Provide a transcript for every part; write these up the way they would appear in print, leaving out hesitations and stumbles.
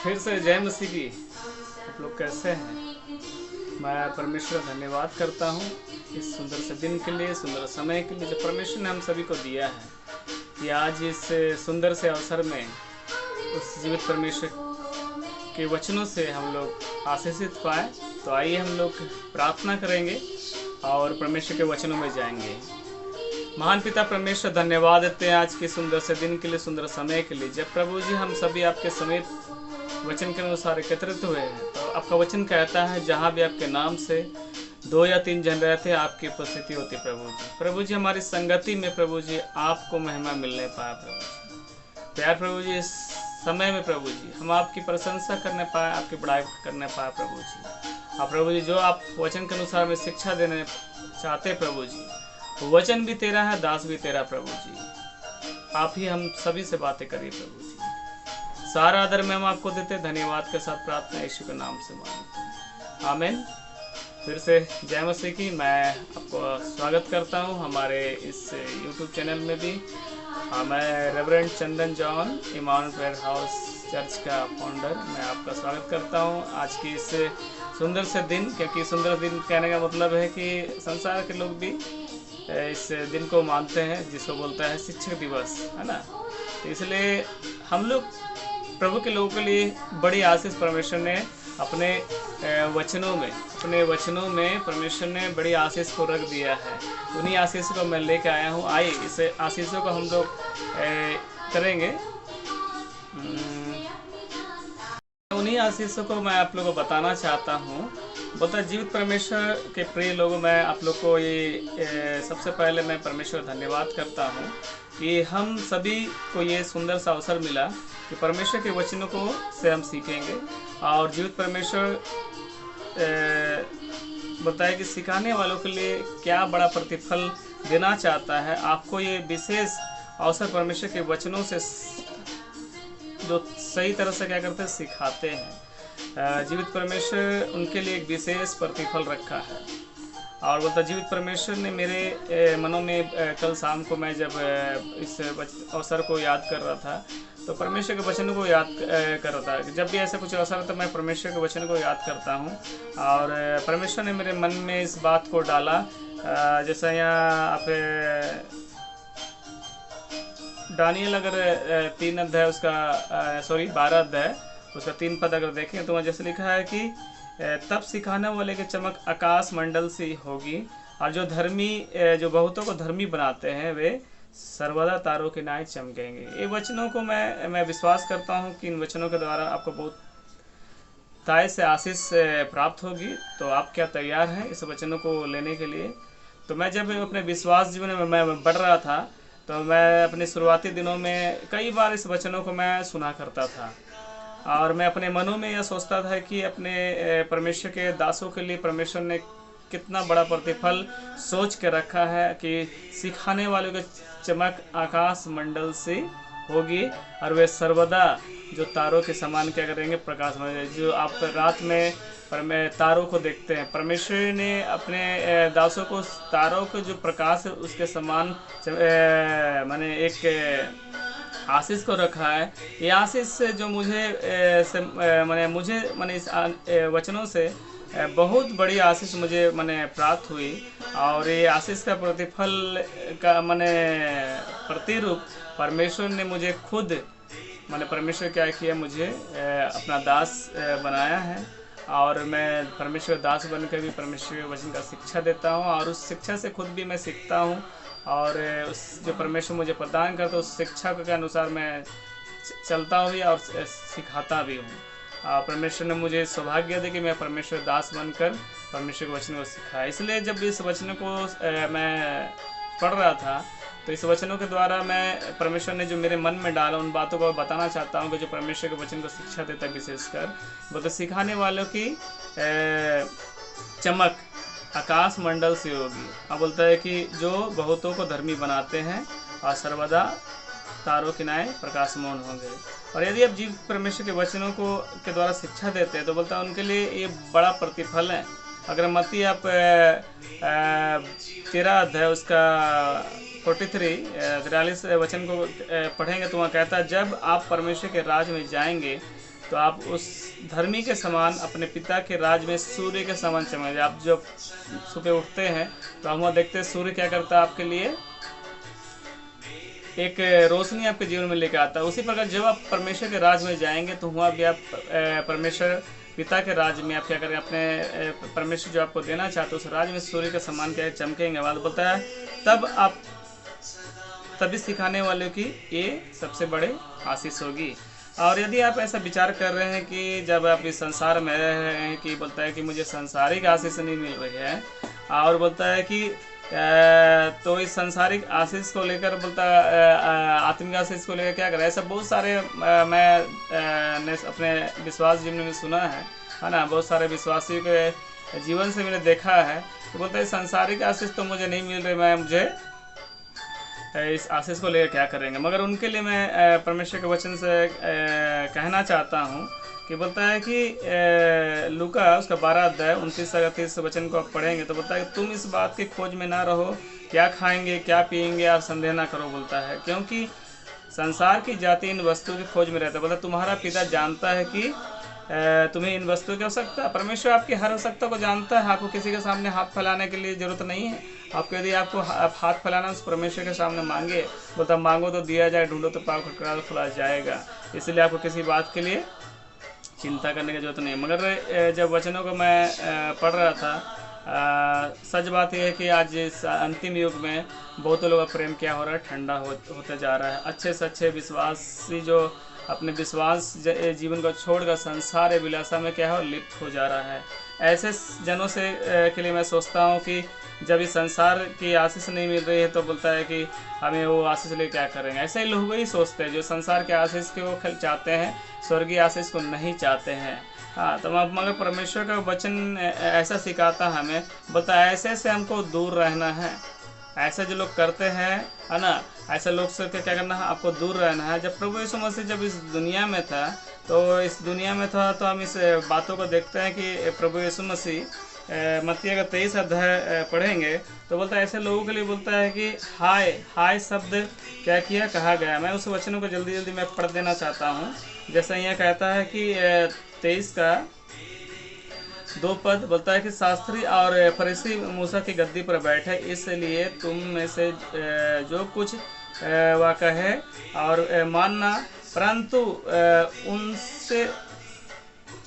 फिर से जय मसीह की। आप लोग कैसे हैं? मैं परमेश्वर धन्यवाद करता हूँ इस सुंदर से दिन के लिए, सुंदर समय के लिए जो परमेश्वर ने हम सभी को दिया है कि आज इस सुंदर से अवसर में उस जीवित परमेश्वर के वचनों से हम लोग आशीषित पाए। तो आइए हम लोग प्रार्थना करेंगे और परमेश्वर के वचनों में जाएंगे। महान पिता परमेश्वर, धन्यवाद देते हैं आज के सुंदर से दिन के लिए, सुंदर समय के लिए, जब प्रभु जी हम सभी आपके समीप वचन के अनुसार एकत्रित हुए हैं। तो आपका वचन कहता है जहाँ भी आपके नाम से 2 या 3 जन रहते हैं आपकी उपस्थिति होती है। प्रभु जी हमारी संगति में प्रभु जी आपको महिमा मिलने पाए। प्रभु जी प्यार प्रभु जी इस समय में प्रभु जी हम आपकी प्रशंसा करने पाए, आपकी बड़ाई करने पाए। प्रभु जी आप प्रभु जी जो आप वचन के अनुसार में शिक्षा देने चाहते प्रभु जी, वचन भी तेरा है, दास भी तेरा। प्रभु जी आप ही हम सभी से बातें करिए। प्रभु जी सारा आदर में हम आपको देते, धन्यवाद के साथ प्रार्थना यीशु के नाम से मांगते हैं, आमीन। फिर से जय मसीह की। मैं आपको स्वागत करता हूं हमारे इस YouTube चैनल में भी। मैं reverend Chandan John, Emmanuel prayer house church का फाउंडर, मैं आपका स्वागत करता हूं आज की इस सुंदर से दिन। क्योंकि सुंदर दिन कहने का मतलब है कि संसार के लोग भी इस दिन को मानते हैं, जिसको बोलता है शिक्षक दिवस, है ना। तो इसलिए हम लोग प्रभु के लोगों के लिए बड़ी आशीष परमेश्वर ने अपने वचनों में परमेश्वर ने बड़ी आशीष को रख दिया है। उन्हीं आशीष को मैं लेके आया हूँ। आइए इस आशीषों को हम लोग करेंगे। उन्हीं आशीषों को मैं आप लोगों को बताना चाहता हूँ। बोलता जीवित परमेश्वर के प्रिय लोगों, मैं आप लोग को ये सबसे पहले मैं परमेश्वर धन्यवाद करता हूँ कि हम सभी को ये सुंदर सा अवसर मिला कि परमेश्वर के वचनों को से हम सीखेंगे। और जीवित परमेश्वर बताया कि सिखाने वालों के लिए क्या बड़ा प्रतिफल देना चाहता है। आपको ये विशेष अवसर परमेश्वर के वचनों से जो सही तरह से क्या करते हैं, सिखाते हैं। जीवित परमेश्वर उनके लिए एक विशेष प्रतिफल रखा है। और बोलता जीवित परमेश्वर ने मेरे मनों में कल शाम को मैं जब इस अवसर को याद कर रहा था तो परमेश्वर के वचन को याद कर रहा था। जब भी ऐसा कुछ अवसर होता है मैं परमेश्वर के वचन को याद करता हूँ। और परमेश्वर ने मेरे मन में इस बात को डाला। जैसा यहाँ आप दानियल अगर 3 अध्याय उसका 12 अध्याय उसका 3 पद अगर देखें तो वहाँ जैसे लिखा है कि तब सिखाने वाले की चमक आकाश मंडल सी होगी, और जो बहुतों को धर्मी बनाते हैं वे सर्वदा तारों के नाय चमकेंगे। ये वचनों को मैं विश्वास करता हूँ कि इन वचनों के द्वारा आपको बहुत ताय से आशीष प्राप्त होगी। तो आप क्या तैयार हैं इस वचनों को लेने के लिए? तो मैं जब अपने विश्वास जीवन में मैं बढ़ रहा था तो मैं अपने शुरुआती दिनों में कई बार इस वचनों को मैं सुना करता था। और मैं अपने मनों में यह सोचता था कि अपने परमेश्वर के दासों के लिए परमेश्वर ने कितना बड़ा प्रतिफल सोच के रखा है कि सिखाने वालों की चमक आकाश मंडल से होगी, और वे सर्वदा जो तारों के समान क्या करेंगे, प्रकाश में। जो आप रात में तारों को देखते हैं, परमेश्वर ने अपने दासों को तारों के जो प्रकाश है उसके समान माने एक आशीष को रखा है। ये आशीष जो मुझे इस वचनों से बहुत बड़ी आशीष मुझे प्राप्त हुई। और ये आशीष का प्रतिफल का प्रतिरूप परमेश्वर ने मुझे खुद परमेश्वर क्या किया, मुझे अपना दास बनाया है। और मैं परमेश्वर दास बनकर भी परमेश्वर के वचन का शिक्षा देता हूँ, और उस शिक्षा से खुद भी मैं सीखता हूँ। और उस जो परमेश्वर मुझे प्रदान करता है उस शिक्षा के अनुसार मैं चलता हूँ भी और सिखाता भी हूँ। परमेश्वर ने मुझे सौभाग्य दे कि मैं परमेश्वर दास बनकर परमेश्वर के वचन को सिखाया। इसलिए जब इस वचन को मैं पढ़ रहा था तो इस वचनों के द्वारा मैं परमेश्वर ने जो मेरे मन में डाला उन बातों को बताना चाहता हूँ कि जो परमेश्वर के वचन को शिक्षा देता है, विशेषकर वो तो सिखाने वालों की चमक आकाश मंडल से होगी। अब बोलता है कि जो बहुतों को धर्मी बनाते हैं और सर्वदा तारों के नाय प्रकाशमान होंगे। और यदि आप जीव परमेश्वर के वचनों को के द्वारा शिक्षा देते हैं तो बोलता है उनके लिए ये बड़ा प्रतिफल है। अगर मत्ती आप 13 अध्याय उसका 43 वचन को पढ़ेंगे तो वहाँ कहता है जब आप परमेश्वर के राज में जाएंगे तो आप उस धर्मी के समान अपने पिता के राज में सूर्य के समान चमकेंगे। आप जब सुबह उठते हैं तो हम वहाँ देखते हैं सूर्य क्या करता है, आपके लिए एक रोशनी आपके जीवन में लेकर आता है। उसी प्रकार जब आप परमेश्वर के राज में जाएंगे तो वहाँ भी आप परमेश्वर पिता के राज में आप क्या करेंगे, अपने परमेश्वर जो आपको देना चाहते हैं उस राज में सूर्य के समान क्या चमकेंगे। बात बोलता है तब आप तभी सिखाने वाले की ये सबसे बड़े आशीष होगी। और यदि आप ऐसा विचार कर रहे हैं कि जब आप इस संसार में रह रहे हैं कि बोलता है कि मुझे सांसारिक आशीष नहीं मिल रही है, और बोलता है कि तो इस सांसारिक आशीष को लेकर बोलता आत्मिक आशीष को लेकर क्या करें। ऐसा बहुत सारे मैं अपने विश्वास जीवन में सुना है ना, बहुत सारे विश्वासियों के जीवन से मैंने देखा है। तो बोलता है सांसारिक आशीष तो मुझे नहीं मिल रही, मुझे इस आशीष को लेकर क्या करेंगे। मगर उनके लिए मैं परमेश्वर के वचन से कहना चाहता हूँ कि बोलता है कि लूका उसका 12 अध्याय 29-30 वचन को आप पढ़ेंगे तो बोलता है कि तुम इस बात की खोज में ना रहो क्या खाएंगे क्या पिएंगे, और संदेह ना करो। बोलता है क्योंकि संसार की जाति इन वस्तुओं की खोज में रहता है। बोलता तुम्हारा पिता जानता है कि तुम्हें इन वस्तुओं की आवश्यकता। परमेश्वर आपकी हर आवश्यकता को जानता है। आपको किसी के सामने हाथ फैलाने के लिए जरूरत नहीं है। आपको यदि आपको हाथ फैलाना उस परमेश्वर के सामने मांगे, बोलता मांगो तो दिया जाए, ढूंढो तो पाओ, खटखटाओ तो खुला जाएगा। इसलिए आपको किसी बात के लिए चिंता करने की जरूरत नहीं है। मगर जब वचनों को मैं पढ़ रहा था, सच बात यह है कि आज इस अंतिम युग में बहुत लोगों का प्रेम क्या हो रहा है, ठंडा होते जा रहा है। अच्छे से अच्छे विश्वासी जो अपने विश्वास जीवन को छोड़कर संसार विलासा में क्या हो लिप्त हो जा रहा है। ऐसे जनों से के लिए मैं सोचता हूँ कि जब इस संसार की आशीष नहीं मिल रही है तो बोलता है कि हमें वो आशीष ले क्या करेंगे। ऐसे ही लोग ही सोचते हैं जो संसार के आशीष के वो चाहते हैं, स्वर्गीय आशीष को नहीं चाहते हैं। हाँ, तो मगर परमेश्वर का वचन ऐसा सिखाता हमें, बोलता है ऐसे से हमको दूर रहना है। ऐसे जो लोग करते हैं है ना, ऐसे लोग से क्या करना है, आपको दूर रहना है। जब प्रभु यीशु मसीह जब इस दुनिया में था तो हम इस बातों को देखते हैं कि प्रभु यीशु मसीह मत्ती का 23 अध्याय पढ़ेंगे तो बोलता है ऐसे लोगों के लिए बोलता है कि हाय शब्द क्या किया कहा गया। मैं उस वचनों को जल्दी मैं पढ़ देना चाहता हूँ। जैसा यहाँ कहता है कि 23 का 2 पद बोलता है कि शास्त्री और फरीसी मूसा की गद्दी पर बैठे, इसलिए तुम में से जो कुछ वह कहे और मानना, परंतु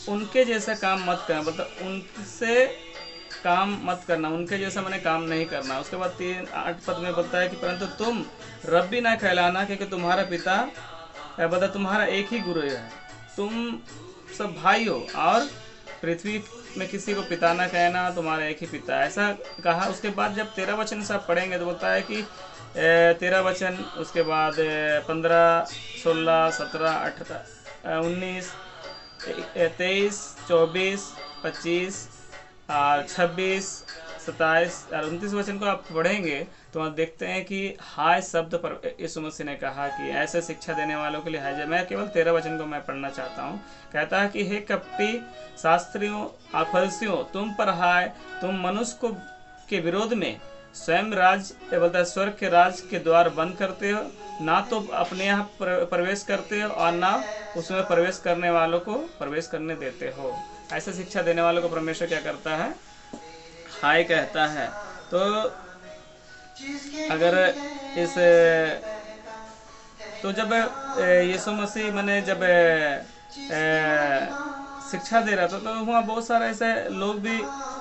उनके जैसा काम मत करना। मतलब उनसे काम मत करना, उनके जैसा मैंने काम नहीं करना। उसके बाद 3-8 पद में बोलता है कि परंतु तुम रब्बी ना कहलाना, क्योंकि तुम्हारा पिता बता तुम्हारा एक ही गुरु है, तुम सब भाई हो, और पृथ्वी में किसी को पिता ना कहना, तुम्हारा एक ही पिता। ऐसा कहा। उसके बाद जब 13 वचन से आप पढ़ेंगे तो बोलता है कि 13 वचन, उसके बाद 15, 16, 17, 18, 19, 23, 24, 25 और 26, 27 और 29 वचन को आप पढ़ेंगे तो आप देखते हैं कि हाय शब्द पर यीशु मसीह ने कहा कि ऐसे शिक्षा देने वालों के लिए हाय। मैं केवल 13 वचन को मैं पढ़ना चाहता हूँ। कहता है कि हे कपटी शास्त्रियों और फरीसियों, तुम पर हाय, तुम मनुष्य के विरोध में स्वयं बोलता है स्वर्ग के राज के द्वार बंद करते हो, ना तो अपने यहाँ प्रवेश करते हो और ना उसमें प्रवेश करने वालों को प्रवेश करने देते हो। ऐसे शिक्षा देने वालों को परमेश्वर क्या करता है, हाय कहता है। तो अगर इस तो जब यीशु मसीह मैंने जब शिक्षा दे रहा था तो वहाँ बहुत सारे ऐसे लोग भी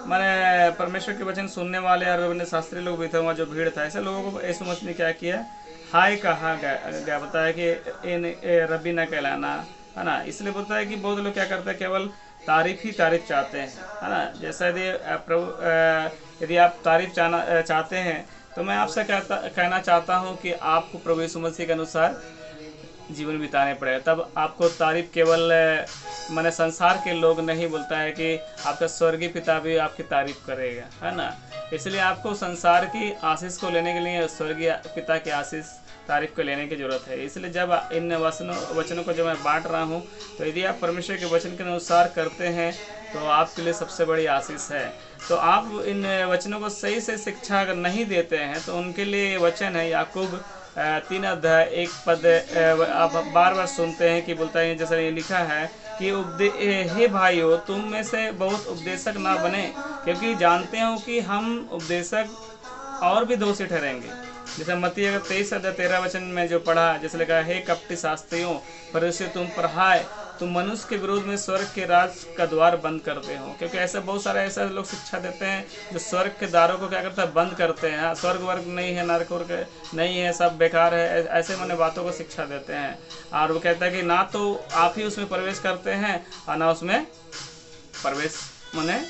मैंने परमेश्वर के वचन सुनने वाले और शास्त्री लोग भी थे। वहाँ जो भीड़ था, ऐसे लोगों को यीशु मसीह ने क्या किया, हाय कहा गया। बताया कि इन रब्बी न कहलाना, है ना। इसलिए बोलता है कि बहुत लोग क्या करते हैं, केवल तारीफ ही तारीफ चाहते हैं, है ना। जैसा यदि आप तारीफ चाहते हैं तो मैं आपसे कहना चाहता हूँ कि आपको प्रभु यीशु मसीह के अनुसार जीवन बिताने पड़ेगा। तब आपको तारीफ केवल मैंने संसार के लोग नहीं, बोलता है कि आपका स्वर्गीय पिता भी आपकी तारीफ करेगा, है ना। इसलिए आपको संसार की आशीष को लेने के लिए स्वर्गीय पिता की आशीष तारीफ को लेने की जरूरत है। इसलिए जब इन वचनों को जब मैं बांट रहा हूँ तो यदि आप परमेश्वर के वचन के अनुसार करते हैं तो आपके लिए सबसे बड़ी आशीष है। तो आप इन वचनों को सही से शिक्षा अगर नहीं देते हैं तो उनके लिए वचन है याकूब 3 अध्याय 1 पद आप बार बार सुनते हैं कि बोलता है, जैसा ये लिखा है कि हे भाइयों, तुम में से बहुत उपदेशक ना बने, क्योंकि जानते हो कि हम उपदेशक और भी दोषी ठहरेंगे। जैसे मत्ती अगर 23 अध्याय 13 वचन में जो पढ़ा, जैसे लिखा है, हे कपटी शास्त्रियों, फरीसियों, तुम पर हाय, तुम मनुष्य के विरोध में स्वर्ग के राज का द्वार बंद करते हो। क्योंकि ऐसे बहुत सारे ऐसे लोग शिक्षा देते हैं जो स्वर्ग के द्वारों को क्या करते हैं, बंद करते हैं। स्वर्ग वर्ग नहीं है, नरक वर्ग नहीं है, सब बेकार है, ऐसे मैंने बातों को शिक्षा देते हैं। और वो कहता है कि ना तो आप ही उसमें प्रवेश करते हैं और ना उसमें प्रवेश मैंने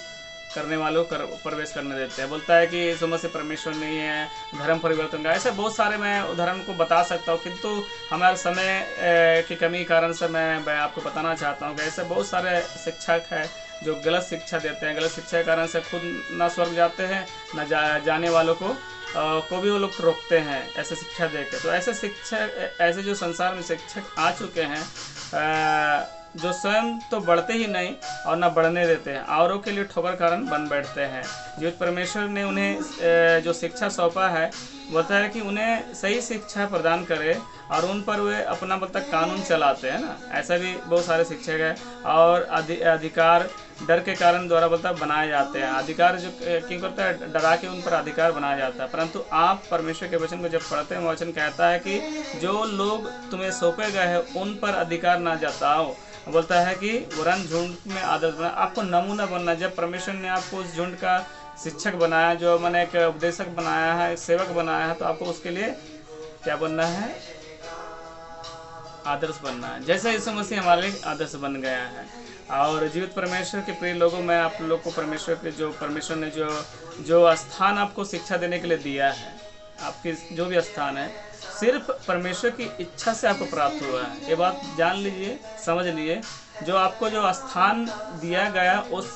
करने वालों को प्रवेश करने देते हैं। बोलता है कि यीशु मसीह परमेश्वर नहीं है, धर्म परिवर्तन का, ऐसे बहुत सारे मैं उदाहरण को बता सकता हूँ, किंतु हमारे समय की कमी के कारण से मैं आपको बताना चाहता हूँ कि ऐसे बहुत सारे शिक्षक हैं जो गलत शिक्षा देते हैं। गलत शिक्षा के कारण से खुद ना स्वर्ग जाते हैं, ना जाने वालों को भी वो लोग रोकते हैं ऐसे शिक्षा देकर। तो ऐसे शिक्षक, ऐसे जो संसार में शिक्षक आ चुके हैं जो स्वयं तो बढ़ते ही नहीं और ना बढ़ने देते हैं, औरों के लिए ठोकर कारण बन बैठते हैं। जीवित परमेश्वर ने उन्हें जो शिक्षा सौंपा है, बोलता है कि उन्हें सही शिक्षा प्रदान करे और उन पर वे अपना मतलब कानून चलाते हैं ना। ऐसा भी बहुत सारे शिक्षक हैं और अधिकार डर के कारण द्वारा बोलता बनाए जाते हैं। अधिकार जो क्यों करता है, डरा के उन पर अधिकार बनाया जाता है। परंतु आप परमेश्वर के वचन को जब पढ़ते हैं, वचन कहता है कि जो लोग तुम्हें सौंपे गए हैं उन पर अधिकार ना जताओ। बोलता है कि वरन झुंड में आदर्श बना, आपको नमूना बनना। जब परमेश्वर ने आपको उस झुंड का शिक्षक बनाया, जो मैंने एक उपदेशक बनाया है, सेवक बनाया है, तो आपको उसके लिए क्या बनना है, आदर्श बनना है, जैसे यीशु मसीह हमारे लिए आदर्श बन गया है। और जीवित परमेश्वर के प्रिय लोगों, मैं आप लोग को परमेश्वर के जो परमेश्वर ने जो स्थान आपको शिक्षा देने के लिए दिया है, आपके जो भी स्थान है, सिर्फ परमेश्वर की इच्छा से आपको प्राप्त हुआ है। ये बात जान लीजिए, समझ लीजिए। जो आपको जो स्थान दिया गया, उस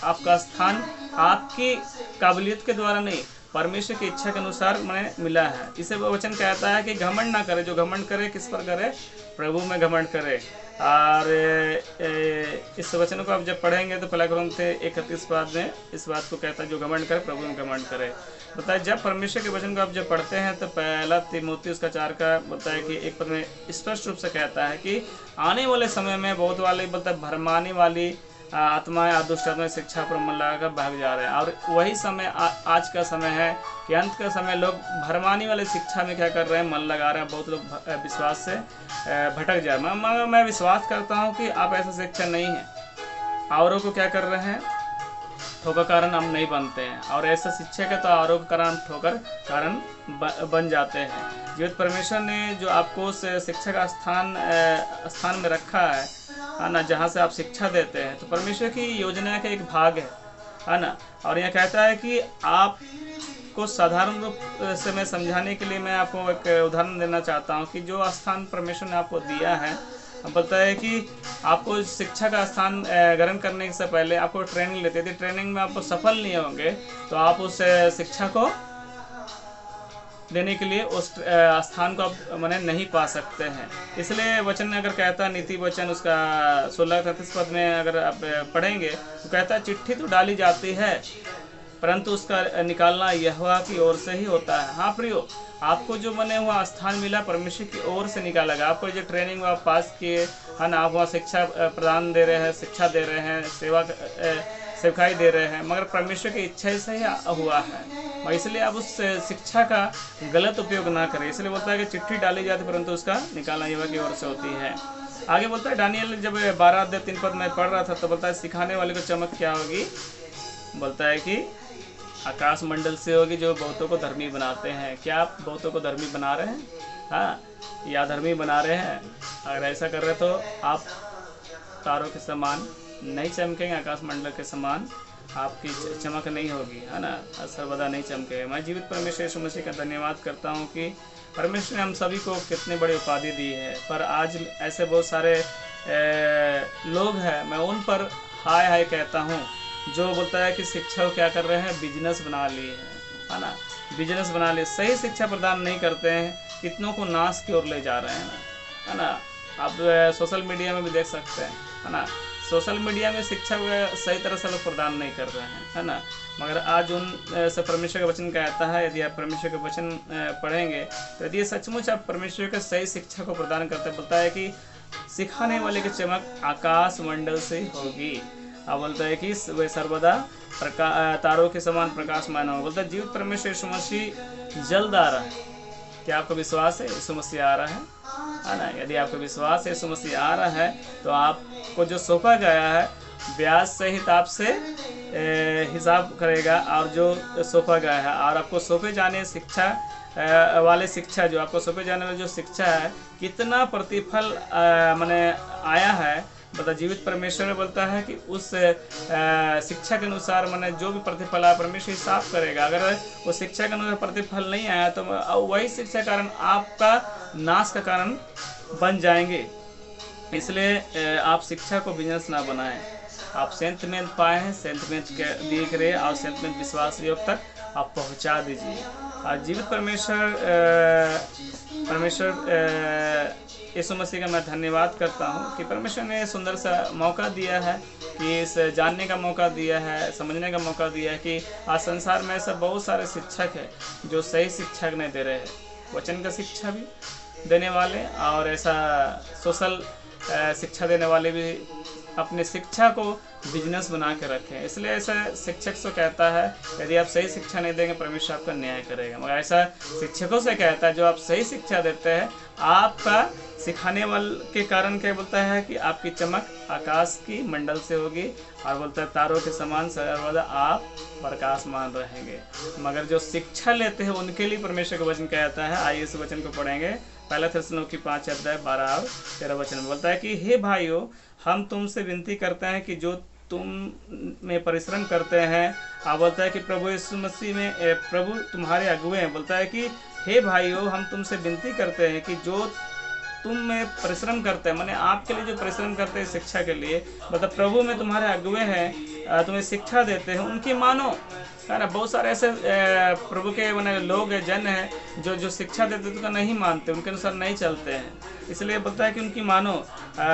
आपका स्थान आपकी काबिलियत के द्वारा नहीं, परमेश्वर की इच्छा के अनुसार मैंने मिला है। इसे वचन कहता है कि घमंड ना करे। जो घमंड करे किस पर करे, प्रभु में घमंड करे। और इस वचन को आप जब पढ़ेंगे तो 1 कुरिन्थियों 31 बाद में इस बात को कहता है, जो घमंड करे प्रभु में घमंड करे। बताए जब परमेश्वर के वचन को आप जब पढ़ते हैं तो 1 तीमुथियुस उसका 4 का बताया कि एक पद में स्पष्ट रूप से कहता है कि आने वाले समय में बहुत वाले बोलता है भरमाने वाली आत्माएं और दुष्ट आत्माएं शिक्षा पर मन लगाकर भाग जा रहे हैं। और वही समय आज का समय है कि अंत का समय लोग भरमाने वाले शिक्षा में क्या कर रहे हैं, मन लगा रहे हैं। बहुत लोग विश्वास से भटक जा रहे हैं। मैं विश्वास करता हूं कि आप ऐसा शिक्षा नहीं है। औरों को क्या कर रहे हैं, ठोकर कारण हम नहीं बनते हैं, और ऐसा शिक्षक है तो औरों के कारण ठोकर कारण बन जाते हैं। जीवित परमेश्वर ने जो आपको उस शिक्षा का स्थान में रखा है ना, जहाँ से आप शिक्षा देते हैं, तो परमेश्वर की योजना का एक भाग है ना। और यह कहता है कि आपको साधारण रूप से मैं समझाने के लिए मैं आपको एक उदाहरण देना चाहता हूँ कि जो स्थान परमेश्वर ने आपको दिया है, पता है कि आपको शिक्षा का स्थान ग्रहण करने से पहले आपको ट्रेनिंग लेते थे। ट्रेनिंग में आपको सफल नहीं होंगे तो आप उस शिक्षा को देने के लिए उस स्थान को आप मैंने नहीं पा सकते हैं। इसलिए वचन अगर कहता, नीति वचन उसका 16-33 पद में अगर आप पढ़ेंगे तो कहता है, चिट्ठी तो डाली जाती है परंतु उसका निकालना यहोवा की ओर से ही होता है। हाँ प्रियो, आपको जो बने हुआ स्थान मिला परमेश्वर की ओर से निकाला गया। आपको जो ट्रेनिंग आप पास किए है ना, आप वहाँ शिक्षा प्रदान दे रहे हैं, शिक्षा दे रहे हैं, सेवकाई दे रहे हैं, मगर परमेश्वर की इच्छा से ही हुआ है। और इसलिए आप उस शिक्षा का गलत उपयोग ना करें। इसलिए बोलता है कि चिट्ठी डाली जाती परंतु उसका निकालना यहोवा की ओर से होती है। आगे बोलता है, दानियल जब 12-3 पद में पढ़ रहा था तो बोलता है, सिखाने वाले को चमक क्या होगी। बोलता है कि आकाश मंडल से होगी, जो बहुतों को धर्मी बनाते हैं। क्या आप बहुतों को धर्मी बना रहे हैं? हाँ, या धर्मी बना रहे हैं? अगर ऐसा कर रहे तो आप तारों के समान नहीं चमकेंगे, आकाश मंडल के समान आपकी चमक नहीं होगी, है ना, सर्वदा नहीं चमकेगा। मैं जीवित परमेश्वर यीशु मसीह का धन्यवाद करता हूँ कि परमेश्वर ने हम सभी को कितनी बड़ी उपाधि दी है। पर आज ऐसे बहुत सारे लोग हैं, मैं उन पर हाय हाय कहता हूँ, जो बोलता है कि शिक्षा क्या कर रहे हैं, बिजनेस बना लिए हैं, है ना, बिजनेस बना लिए। सही शिक्षा प्रदान नहीं करते हैं, कितनों को नाश की ओर ले जा रहे हैं ना, है ना। आप सोशल मीडिया में भी देख सकते हैं, है ना। सोशल मीडिया में शिक्षा सही तरह से लोग प्रदान नहीं कर रहे हैं, है ना। मगर आज उन से परमेश्वर का वचन कहता है, यदि आप परमेश्वर का वचन पढ़ेंगे तो यदि सचमुच आप परमेश्वर के सही शिक्षा को प्रदान करते, बोलता है कि सिखाने वाले की चमक आकाश मंडल से होगी। अब बोलता है कि वे सर्वदा तारों के समान प्रकाशमान हो। बोलता है जीवित परमेश्वर यीशु मसीह जल्द आ रहा है। क्या आपको विश्वास है यीशु मसीह आ रहा है ना। यदि आपको विश्वास है यीशु मसीह आ रहा है तो आपको जो सौंपा गया है ब्याज सहित आपसे हिसाब करेगा, और जो सौंपा गया है और आपको सौंपे जाने शिक्षा वाले शिक्षा, जो आपको सौंपे जाने वाले जो शिक्षा है, कितना प्रतिफल माने आया है। बता जीवित परमेश्वर में बोलता है कि उस शिक्षा के अनुसार मैंने जो भी प्रतिफल आया परमेश्वर हिसाब करेगा। अगर वो शिक्षा के अनुसार प्रतिफल नहीं आया तो वही शिक्षा कारण आपका नाश का कारण बन जाएंगे। इसलिए आप शिक्षा को बिजनेस ना बनाएं। आप सेंट में पाए हैं, सेंट में देख रहे हैं, और सेंट में विश्वास योग तक आप पहुंचा दीजिए। और जीवित परमेश्वर यीशु मसीह का मैं धन्यवाद करता हूँ कि परमेश्वर ने सुंदर सा मौका दिया है, कि इस जानने का मौका दिया है, समझने का मौका दिया है कि आज संसार में ऐसा बहुत सारे शिक्षक हैं जो सही शिक्षा नहीं दे रहे हैं, वचन का शिक्षा भी देने वाले और ऐसा सोशल शिक्षा देने वाले भी अपने शिक्षा को बिजनेस बना के रखें। इसलिए ऐसा शिक्षक से कहता है यदि आप सही शिक्षा नहीं देंगे परमेश्वर आपका न्याय करेगा। मगर ऐसा शिक्षकों से कहता है जो आप सही शिक्षा देते हैं, आपका सिखाने वाले के कारण क्या बोलता है कि आपकी चमक आकाश की मंडल से होगी, और बोलता है तारों के समान सर्वदा आप प्रकाशमान रहेंगे। मगर जो शिक्षा लेते हैं उनके लिए परमेश्वर का वचन कहता है। आइए इस वचन को पढ़ेंगे। पहला थिस्सलुनीकी 5:12 और 13 वचन में बोलता है कि हे भाइयों, हम तुमसे विनती करते हैं कि जो तुम में परिश्रम करते हैं, आप बोलता है कि प्रभु यीशु मसीह में प्रभु तुम्हारे अगुए हैं। बोलता है कि हे भाइयों, हम तुमसे विनती करते हैं कि जो तुम में परिश्रम करते हैं, माने आपके लिए जो परिश्रम करते हैं शिक्षा के लिए, मतलब प्रभु में तुम्हारे अगुए हैं, तुम्हें शिक्षा देते हैं, उनकी मानो, है ना। बहुत सारे ऐसे प्रभु के माने लोग हैं, जन हैं जो शिक्षा देते तो नहीं मानते, उनके अनुसार नहीं चलते हैं। इसलिए बोलता है कि उनकी मानो,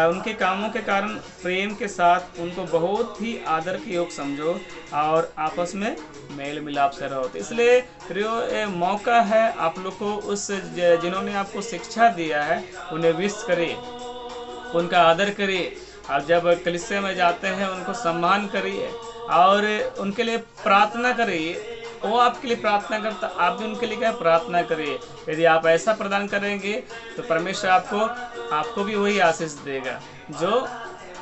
उनके कामों के कारण प्रेम के साथ उनको बहुत ही आदर के योग समझो और आपस में मेल मिलाप से रहो। तो इसलिए प्रियो मौका है आप लोग को, उस जिन्होंने आपको शिक्षा दिया है उन्हें विश करिए, उनका आदर करिए, और जब कलीसिया में जाते हैं उनको सम्मान करिए और उनके लिए प्रार्थना करिए। वो आपके लिए प्रार्थना करता, आप भी उनके लिए क्या प्रार्थना करिए। यदि आप ऐसा प्रदान करेंगे तो परमेश्वर आपको भी वही आशीष देगा जो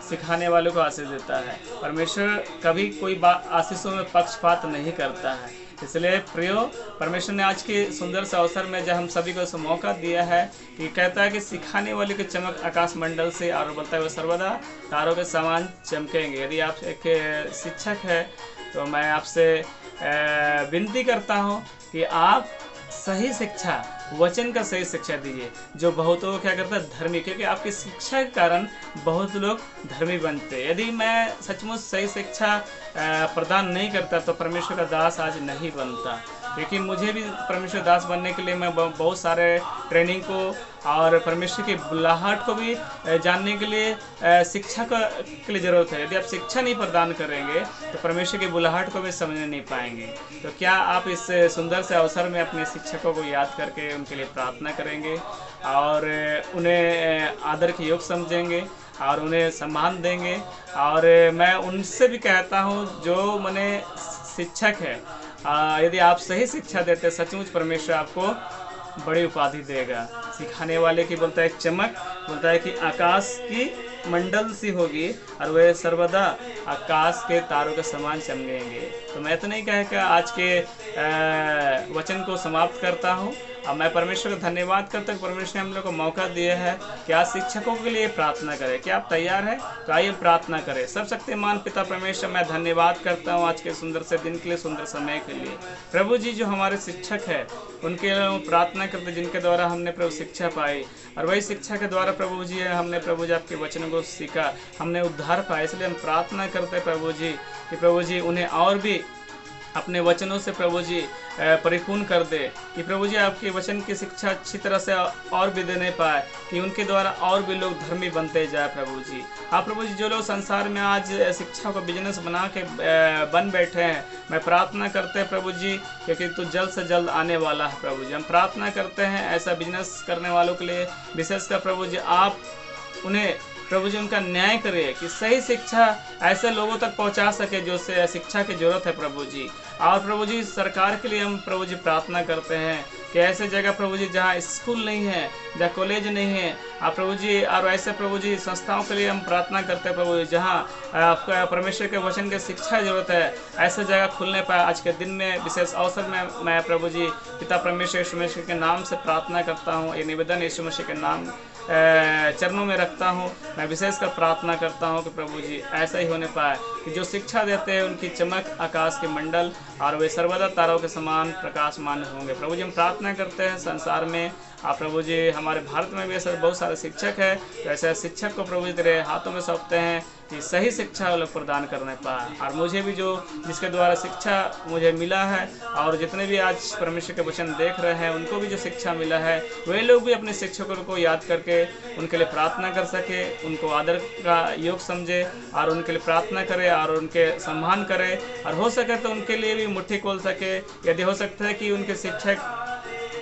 सिखाने वालों को आशीष देता है। परमेश्वर कभी कोई आशीषों में पक्षपात नहीं करता है। इसलिए प्रियो, परमेश्वर ने आज के सुंदर से अवसर में जब हम सभी को मौका दिया है कि कहता है कि सिखाने वाले की चमक आकाश मंडल से, और बोलता है वो सर्वदा तारों के समान चमकेंगे। यदि आप एक शिक्षक है तो मैं आपसे विनती करता हूँ कि आप सही शिक्षा, वचन का सही शिक्षा दीजिए, जो बहुतों को क्या करता है धर्मी, क्योंकि आपकी शिक्षा के कारण बहुत लोग धर्मी बनते हैं। यदि मैं सचमुच सही शिक्षा प्रदान नहीं करता तो परमेश्वर का दास आज नहीं बनता, क्योंकि मुझे भी परमेश्वर दास बनने के लिए मैं बहुत सारे ट्रेनिंग को और परमेश्वर की बुलाहट को भी जानने के लिए शिक्षा के लिए ज़रूरत है। यदि आप शिक्षा नहीं प्रदान करेंगे तो परमेश्वर की बुलाहट को भी समझ नहीं पाएंगे। तो क्या आप इस सुंदर से अवसर में अपने शिक्षकों को याद करके उनके लिए प्रार्थना करेंगे और उन्हें आदर के योग समझेंगे और उन्हें सम्मान देंगे। और मैं उनसे भी कहता हूँ जो मने शिक्षक है, यदि आप सही शिक्षा देते सचमुच परमेश्वर आपको बड़ी उपाधि देगा। सिखाने वाले की बोलता है चमक, बोलता है कि आकाश की मंडल सी होगी और वह सर्वदा आकाश के तारों के समान चमकेंगे। तो मैं इतना ही कह के आज के वचन को समाप्त करता हूँ। अब मैं परमेश्वर का धन्यवाद करता हूँ, परमेश्वर ने हम लोग को मौका दिया है कि आज शिक्षकों के लिए प्रार्थना करें। क्या आप तैयार हैं? तो आइए प्रार्थना करें। सर्वशक्तिमान पिता परमेश्वर, मैं धन्यवाद करता हूँ आज के सुंदर से दिन के लिए, सुंदर समय के लिए। प्रभु जी, जो हमारे शिक्षक है उनके लिए प्रार्थना करते जिनके द्वारा हमने प्रभु शिक्षा पाई, और वही शिक्षा के द्वारा प्रभु जी हमने प्रभु जी आपके वचनों को सीखा, हमने उद्धार पाया। इसलिए हम प्रार्थना करते प्रभु जी कि प्रभु जी उन्हें और भी अपने वचनों से प्रभु जी परिपूर्ण कर दे, कि प्रभु जी आपके वचन की शिक्षा अच्छी तरह से और भी देने पाए, कि उनके द्वारा और भी लोग धर्मी बनते जाए प्रभु जी। हाँ प्रभु जी, जो लोग संसार में आज शिक्षा को बिजनेस बना के बन बैठे हैं, मैं प्रार्थना करते हैं प्रभु जी, क्योंकि तू जल्द से जल्द आने वाला है प्रभु जी। हम प्रार्थना करते हैं ऐसा बिजनेस करने वालों के लिए, विशेषकर प्रभु जी आप उन्हें प्रभु जी उनका न्याय करिए, कि सही शिक्षा ऐसे लोगों तक पहुंचा सके जो से शिक्षा की जरूरत है प्रभु जी। और प्रभु जी सरकार के लिए हम प्रभु जी प्रार्थना करते हैं कि ऐसे जगह प्रभु जी जहाँ स्कूल नहीं है, जहाँ कॉलेज नहीं है, आप प्रभु जी, और ऐसे प्रभु जी संस्थाओं के लिए हम प्रार्थना करते हैं प्रभु जी जहाँ आपका परमेश्वर के वचन की शिक्षा की जरूरत है, ऐसे जगह खुलने पाए। आज के दिन में विशेष अवसर में मैं प्रभु जी पिता परमेश्वर यीशु मसीह के नाम से प्रार्थना करता हूँ, ये निवेदन यीशु मसीह के नाम चरणों में रखता हूँ। मैं विशेषकर प्रार्थना करता हूँ कि प्रभु जी ऐसा ही होने पाए, कि जो शिक्षा देते हैं उनकी चमक आकाश के मंडल और वे सर्वदा तारों के समान प्रकाशमान होंगे। प्रभु जी हम प्रार्थना करते हैं संसार में, आप प्रभु जी हमारे भारत में भी ऐसे बहुत सारे शिक्षक हैं, तो ऐसे शिक्षक को प्रभु जी तेरे हाथों में सौंपते हैं कि सही शिक्षा वो लोग प्रदान करने पाए। और मुझे भी जो जिसके द्वारा शिक्षा मुझे मिला है, और जितने भी आज परमेश्वर के वचन देख रहे हैं उनको भी जो शिक्षा मिला है, वे लोग भी अपने शिक्षकों को याद करके उनके लिए प्रार्थना कर सके, उनको आदर का योग समझे और उनके लिए प्रार्थना करे और उनके सम्मान करे, और हो सके तो उनके लिए भी मुट्ठी खोल सके। यदि हो सकता है कि उनके शिक्षक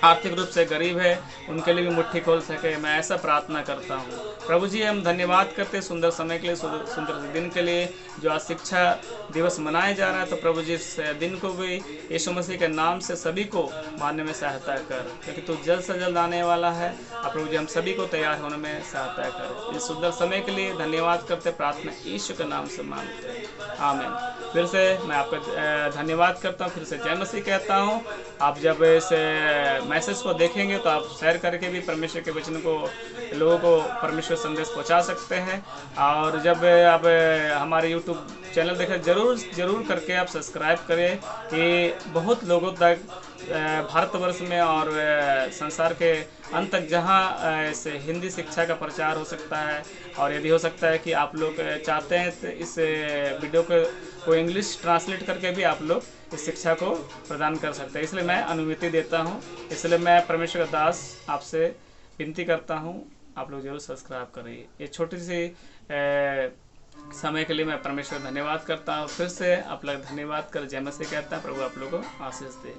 आर्थिक रूप से गरीब है, उनके लिए भी मुट्ठी खोल सके, मैं ऐसा प्रार्थना करता हूँ प्रभु जी। हम धन्यवाद करते हैं सुंदर समय के लिए, सुंदर दिन के लिए जो आज शिक्षा दिवस मनाया जा रहा है। तो प्रभु जी इस दिन को भी यीशु मसीह के नाम से सभी को मानने में सहायता कर, क्योंकि तू जल्द से जल्द आने वाला है। और प्रभु जी हम सभी को तैयार होने में सहायता कर। इस सुंदर समय के लिए धन्यवाद करते, प्रार्थना यीशु के नाम से मांगते हैं, आमीन। फिर से मैं आपका धन्यवाद करता हूँ, फिर से जय मसीह कहता हूँ। आप जब इस मैसेज को देखेंगे तो आप शेयर करके भी परमेश्वर के वचन को लोगों को परमेश्वर संदेश पहुंचा सकते हैं। और जब आप हमारे यूट्यूब चैनल देखें, ज़रूर करके आप सब्सक्राइब करें, कि बहुत लोगों तक भारतवर्ष में और संसार के अंत तक जहां इस हिंदी शिक्षा का प्रचार हो सकता है। और यदि हो सकता है कि आप लोग चाहते हैं तो इस वीडियो को इंग्लिश ट्रांसलेट करके भी आप लोग इस शिक्षा को प्रदान कर सकते हैं, इसलिए मैं अनुमति देता हूं। इसलिए मैं परमेश्वर का दास आपसे विनती करता हूं, आप लोग जरूर सब्सक्राइब करिए। ये छोटी सी समय के लिए मैं परमेश्वर धन्यवाद करता हूँ। फिर से आप लोग धन्यवाद कर जय मसीह कहता है। प्रभु आप लोगों को आशीष दे।